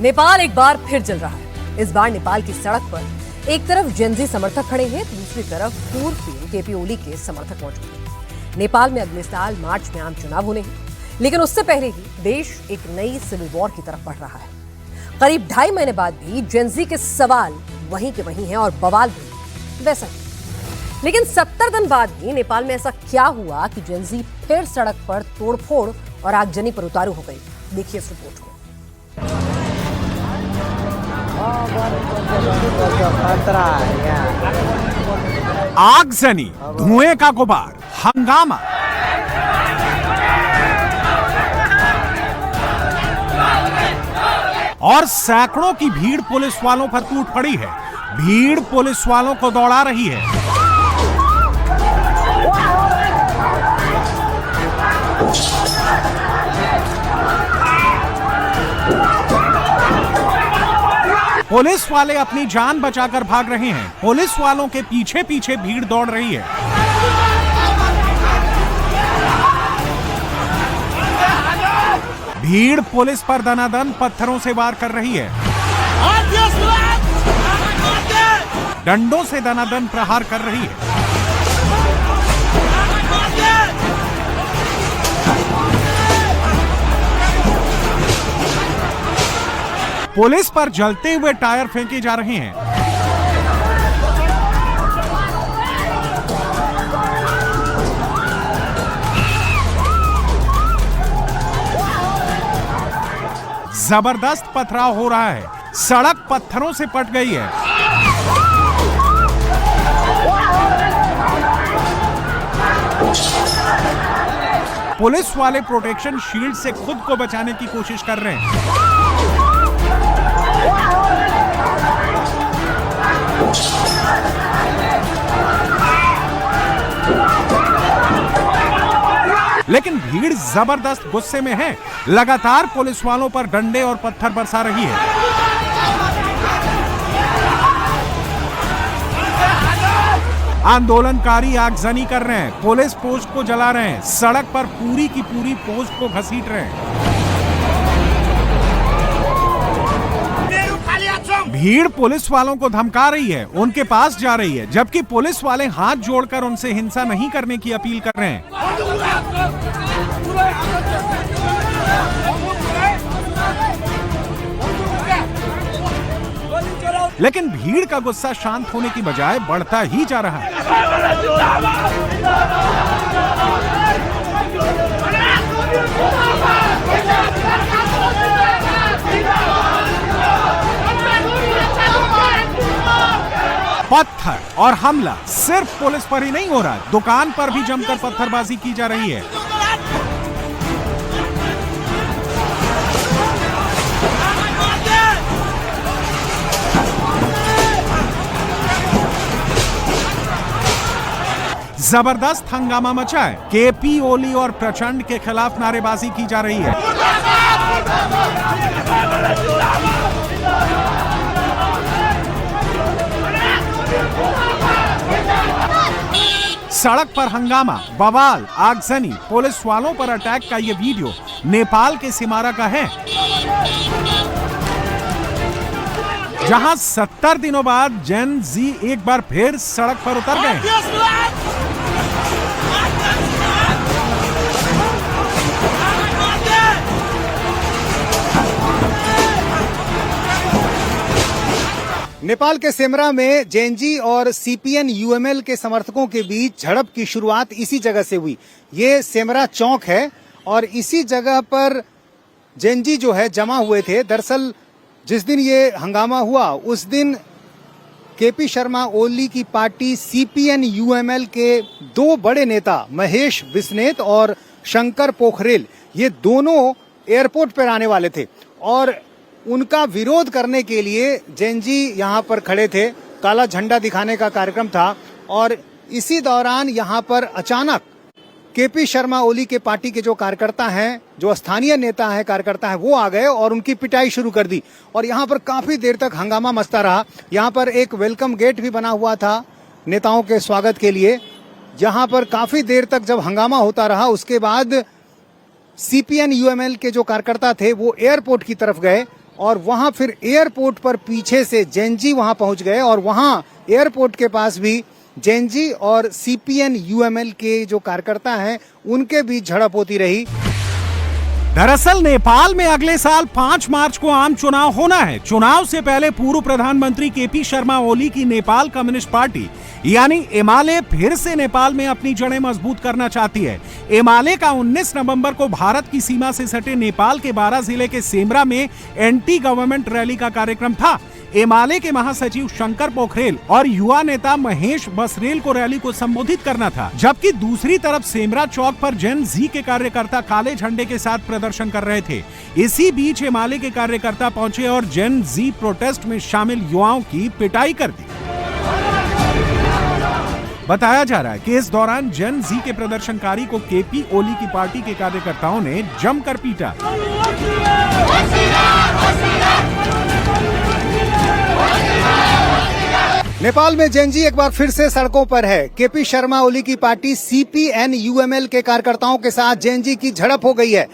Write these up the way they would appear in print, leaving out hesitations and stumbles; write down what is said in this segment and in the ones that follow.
नेपाल एक बार फिर जल रहा है। इस बार नेपाल की सड़क पर एक तरफ जेनजी समर्थक खड़े हैं तो दूसरी तरफ पूर्व पीएम केपी ओली के समर्थक मौजूद हैं। नेपाल में अगले साल मार्च में आम चुनाव होने हैं, लेकिन उससे पहले ही देश एक नई सिविल वॉर की तरफ बढ़ रहा है। करीब 2.5 महीने बाद भी जेनजी के सवाल वहीं के वहीं हैं और बवाल भी वैसा ही। लेकिन 70 दिन बाद भी नेपाल में ऐसा क्या हुआ कि जेनजी फिर सड़क पर तोड़फोड़ और आगजनी पर उतारू हो गई? देखिए इस रिपोर्ट में। आगजनी, धुएं का गुबार, हंगामा, और सैकड़ों की भीड़ पुलिस वालों पर टूट पड़ी है। भीड़ पुलिस वालों को दौड़ा रही है। पुलिस वाले अपनी जान बचाकर भाग रहे हैं। पुलिस वालों के पीछे पीछे भीड़ दौड़ रही है। भीड़ पुलिस पर दनादन पत्थरों से वार कर रही है। डंडों से दनादन प्रहार कर रही है। पुलिस पर जलते हुए टायर फेंके जा रहे हैं। जबरदस्त पथराव हो रहा है। सड़क पत्थरों से पट गई है। पुलिस वाले प्रोटेक्शन शील्ड से खुद को बचाने की कोशिश कर रहे हैं। लेकिन भीड़ जबरदस्त गुस्से में है। लगातार पुलिस वालों पर डंडे और पत्थर बरसा रही है। आंदोलनकारी आगजनी कर रहे हैं। पुलिस पोस्ट को जला रहे हैं। सड़क पर पूरी की पूरी पोस्ट को घसीट रहे हैं। भीड़ पुलिस वालों को धमका रही है, उनके पास जा रही है, जबकि पुलिस वाले हाथ जोड़कर उनसे हिंसा नहीं करने की अपील कर रहे हैं। लेकिन भीड़ का गुस्सा शांत होने की बजाय बढ़ता ही जा रहा है। पत्थर और हमला सिर्फ पुलिस पर ही नहीं हो रहा, दुकान पर भी जमकर पत्थरबाजी की जा रही है। जबरदस्त हंगामा मचा है। केपी ओली और प्रचंड के खिलाफ नारेबाजी की जा रही है। सड़क पर हंगामा, बवाल, आगजनी, पुलिस वालों पर अटैक का यह वीडियो नेपाल के सिमारा का है, जहां 70 दिनों बाद जेन जी एक बार फिर सड़क पर उतर गए। नेपाल के सेमरा में जेनजी और सीपीएन यूएमएल के समर्थकों के बीच झड़प की शुरुआत इसी जगह से हुई। ये सेमरा चौक है और इसी जगह पर जेनजी जो है जमा हुए थे। दरअसल जिस दिन ये हंगामा हुआ उस दिन केपी शर्मा ओली की पार्टी सीपीएन यूएमएल के 2 बड़े नेता महेश बिस्नेत और शंकर पोखरेल, ये दोनों एयरपोर्ट पर आने वाले थे और उनका विरोध करने के लिए जेनजी यहाँ पर खड़े थे। काला झंडा दिखाने का कार्यक्रम था और इसी दौरान यहाँ पर अचानक केपी शर्मा ओली के पार्टी के जो कार्यकर्ता हैं, जो स्थानीय नेता हैं, कार्यकर्ता हैं, वो आ गए और उनकी पिटाई शुरू कर दी और यहाँ पर काफी देर तक हंगामा मचता रहा। यहाँ पर एक वेलकम गेट भी बना हुआ था नेताओं के स्वागत के लिए। यहाँ पर काफी देर तक जब हंगामा होता रहा उसके बाद सीपीएन यूएमएल के जो कार्यकर्ता थे वो एयरपोर्ट की तरफ गए और वहां फिर एयरपोर्ट पर पीछे से जेएनजी वहां पहुंच गए और वहां एयरपोर्ट के पास भी जेएनजी और सीपीएन यूएमएल के जो कार्यकर्ता हैं उनके बीच झड़प होती रही। दरअसल नेपाल में अगले साल 5 मार्च को आम चुनाव होना है। चुनाव से पहले पूर्व प्रधानमंत्री केपी शर्मा ओली की नेपाल कम्युनिस्ट पार्टी यानी एमाले फिर से नेपाल में अपनी जड़ें मजबूत करना चाहती है। एमाले का 19 नवंबर को भारत की सीमा से सटे नेपाल के 12 जिले के सेमरा में एंटी गवर्नमेंट रैली का कार्यक्रम था। एमाले के महासचिव शंकर पोखरेल और युवा नेता महेश बसरेल को रैली को संबोधित करना था, जबकि दूसरी तरफ सेमरा चौक पर जेन जी के कार्यकर्ता काले झंडे के साथ प्रदर्शन कर रहे थे। इसी बीच एमाले के कार्यकर्ता पहुंचे और जेन जी प्रोटेस्ट में शामिल युवाओं की पिटाई कर दी। बताया जा रहा है कि इस दौरान जेन जी के प्रदर्शनकारी को केपी ओली की पार्टी के कार्यकर्ताओं ने जमकर पीटा। नेपाल में जेएनजी एक बार फिर से सड़कों पर है। केपी शर्मा ओली की पार्टी सीपीएन यूएमएल के कार्यकर्ताओं के साथ जेएनजी की झड़प हो गई है।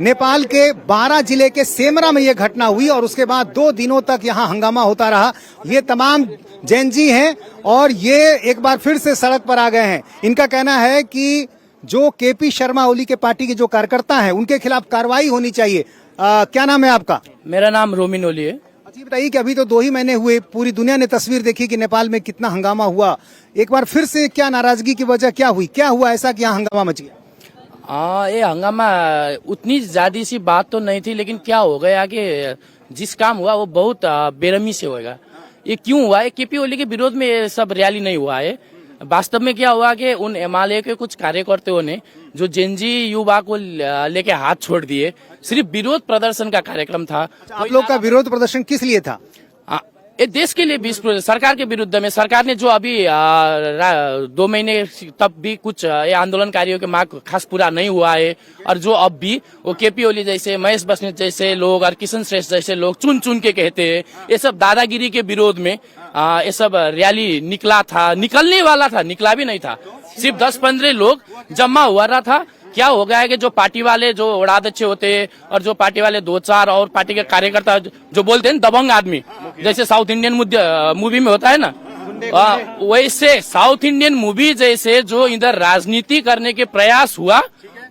नेपाल के 12 जिले के सेमरा में यह घटना हुई और उसके बाद 2 दिनों तक यहां हंगामा होता रहा। ये तमाम जेएनजी हैं और ये एक बार फिर से सड़क पर आ गए हैं। इनका कहना है कि जो केपी शर्मा ओली के पार्टी के जो कार्यकर्ता हैं उनके खिलाफ कार्रवाई होनी चाहिए। क्या नाम है आपका? मेरा नाम रोमिन ओली है। अच्छा बताइए कि अभी तो 2 ही महीने हुए, पूरी दुनिया ने तस्वीर देखी कि नेपाल में कितना हंगामा हुआ। एक बार फिर से क्या नाराजगी की वजह क्या हुई, क्या हुआ ऐसा कि यहाँ हंगामा मच गया? ये हंगामा उतनी ज्यादा सी बात तो नहीं थी, लेकिन क्या हो गया कि जिस काम हुआ वो बहुत बेरहमी से होगा। ये क्यों हुआ है? केपी ओली के विरोध में ये सब रैली नहीं हुआ है। वास्तव में क्या हुआ कि उन एमएलए के कुछ कार्यकर्ताओं ने जो जेनजी युवा को लेके हाथ छोड़ दिए। सिर्फ विरोध प्रदर्शन का कार्यक्रम था। आप लोग का विरोध प्रदर्शन किस लिए था? ये देश के लिए सरकार के विरुद्ध में सरकार ने जो अभी 2 महीने तब भी कुछ ये आंदोलनकारियों के मांग खास पूरा नहीं हुआ है और जो अब भी वो केपी ओली जैसे, महेश बसनेत जैसे लोग और किशन श्रेष्ठ जैसे लोग चुन चुन के कहते हैं, ये सब दादागिरी के विरोध में ये सब रैली निकला था, निकलने वाला था, निकला भी नहीं था। सिर्फ 10-15 लोग जमा हुआ रहा था। क्या हो गया है कि जो पार्टी वाले जो उड़ादच्छे होते हैं और जो पार्टी वाले 2-4 और पार्टी के कार्यकर्ता जो बोलते हैं दबंग आदमी, जैसे साउथ इंडियन मूवी में होता है ना, वैसे साउथ इंडियन मूवी जैसे जो इधर राजनीति करने के प्रयास हुआ,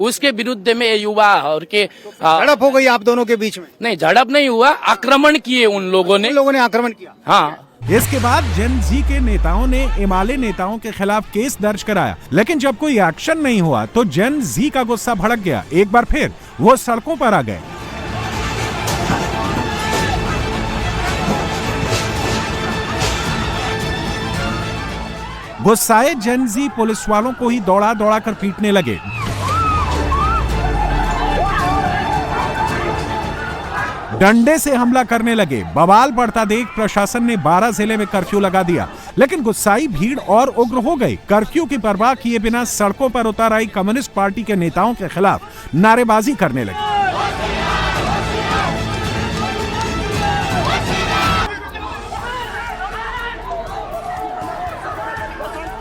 उसके विरुद्ध में युवा और के झड़प हो गई आप दोनों के बीच में? नहीं, झड़प नहीं हुआ, आक्रमण किए उन लोगों ने आक्रमण किया। हाँ। इसके बाद जेन जी के नेताओं ने एमाले नेताओं के खिलाफ केस दर्ज कराया, लेकिन जब कोई एक्शन नहीं हुआ तो जेन जी का गुस्सा भड़क गया। एक बार फिर वो सड़कों पर आ गए। गुस्साए जेन जी पुलिस वालों को ही दौड़ा दौड़ा कर पीटने लगे। डंडे से हमला करने लगे। बवाल बढ़ता देख प्रशासन ने 12 जिले में कर्फ्यू लगा दिया, लेकिन गुस्साई भीड़ और उग्र हो गई। कर्फ्यू की परवाह किए बिना सड़कों पर उतर आई कम्युनिस्ट पार्टी के नेताओं के खिलाफ नारेबाजी करने लगी।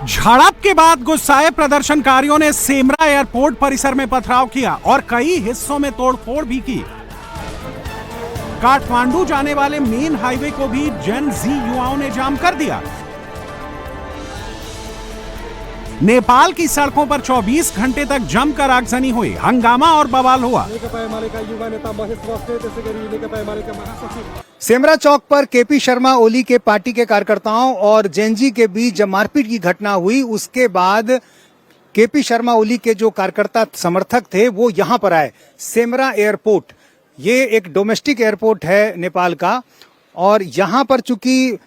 झड़प के बाद गुस्साए प्रदर्शनकारियों ने सेमरा एयरपोर्ट परिसर में पथराव किया और कई हिस्सों में तोड़फोड़ भी की। काठमांडू जाने वाले मेन हाईवे को भी जेन जी युवाओं ने जाम कर दिया। नेपाल की सड़कों पर 24 घंटे तक जमकर आगजनी हुई, हंगामा और बवाल हुआ। सेमरा चौक पर केपी शर्मा ओली के पार्टी के कार्यकर्ताओं और जेएनजी के बीच जब मारपीट की घटना हुई, उसके बाद केपी शर्मा ओली के जो कार्यकर्ता समर्थक थे वो यहां पर आए। सेमरा एयरपोर्ट ये एक डोमेस्टिक एयरपोर्ट है नेपाल का और यहां पर चूंकि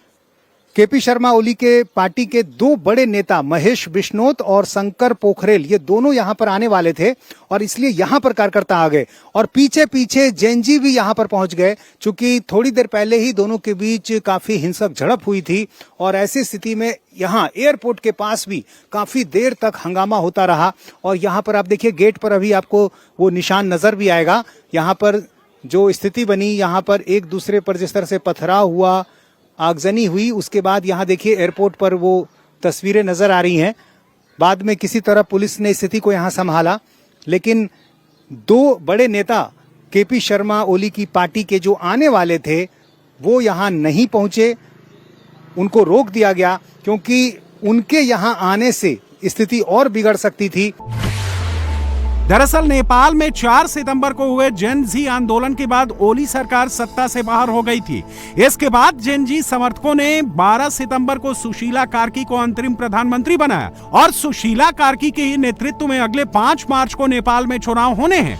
केपी शर्मा ओली के पार्टी के 2 बड़े नेता महेश बसनेत और शंकर पोखरेल ये दोनों यहां पर आने वाले थे और इसलिए यहां पर कार्यकर्ता आ गए और पीछे पीछे जेएनजी भी यहां पर पहुंच गए। चूंकि थोड़ी देर पहले ही दोनों के बीच काफी हिंसक झड़प हुई थी और ऐसी स्थिति में यहां एयरपोर्ट के पास भी काफी देर तक हंगामा होता रहा। और यहां पर आप देखिए गेट पर अभी आपको वो निशान नजर भी आएगा। यहां पर जो स्थिति बनी, यहाँ पर एक दूसरे पर जिस तरह से पथराव हुआ, आगजनी हुई, उसके बाद यहाँ देखिए एयरपोर्ट पर वो तस्वीरें नजर आ रही हैं। बाद में किसी तरह पुलिस ने स्थिति को यहाँ संभाला, लेकिन 2 बड़े नेता केपी शर्मा ओली की पार्टी के जो आने वाले थे वो यहां नहीं पहुंचे, उनको रोक दिया गया क्योंकि उनके यहां आने से स्थिति और बिगड़ सकती थी। दरअसल नेपाल में 4 सितंबर को हुए जेन जी आंदोलन के बाद ओली सरकार सत्ता से बाहर हो गई थी। इसके बाद जेन जी समर्थकों ने 12 सितंबर को सुशीला कार्की को अंतरिम प्रधानमंत्री बनाया और सुशीला कार्की के नेतृत्व में अगले 5 मार्च को नेपाल में चुनाव होने हैं।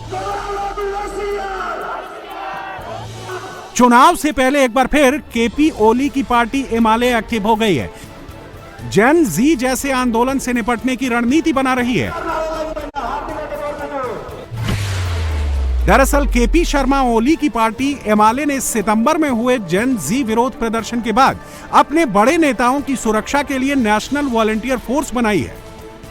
चुनाव से पहले एक बार फिर केपी ओली की पार्टी एमाले एक्टिव हो गई है, जेन जी जैसे आंदोलन से निपटने की रणनीति बना रही है। दरअसल केपी शर्मा ओली की पार्टी एमाले ने सितंबर में हुए जेन जी विरोध प्रदर्शन के बाद अपने बड़े नेताओं की सुरक्षा के लिए नेशनल वॉलंटियर फोर्स बनाई है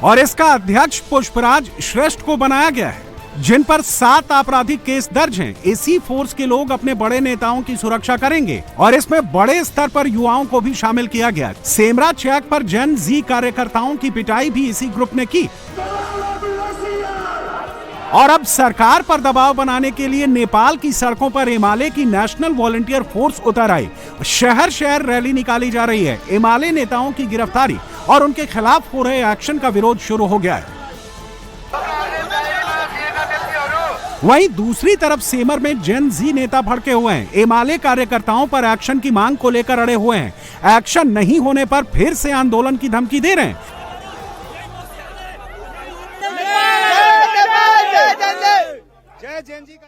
और इसका अध्यक्ष पुष्पराज श्रेष्ठ को बनाया गया है, जिन पर 7 आपराधिक केस दर्ज हैं। इसी फोर्स के लोग अपने बड़े नेताओं की सुरक्षा करेंगे और इसमें बड़े स्तर पर युवाओं को भी शामिल किया गया। सेमरा चौक पर जेन जी कार्यकर्ताओं की पिटाई भी इसी ग्रुप ने की और अब सरकार पर दबाव बनाने के लिए नेपाल की सड़कों पर एमाले की नेशनल वॉलंटियर फोर्स उतर आई। शहर शहर रैली निकाली जा रही है। एमाले नेताओं की गिरफ्तारी और उनके खिलाफ हो रहे एक्शन का विरोध शुरू हो गया है। वहीं दूसरी तरफ सेमर में जेन जी नेता भड़के हुए हैं। एमाले कार्यकर्ताओं पर एक्शन की मांग को लेकर अड़े हुए हैं। एक्शन नहीं होने पर फिर से आंदोलन की धमकी दे रहे हैं। जय जेन जी का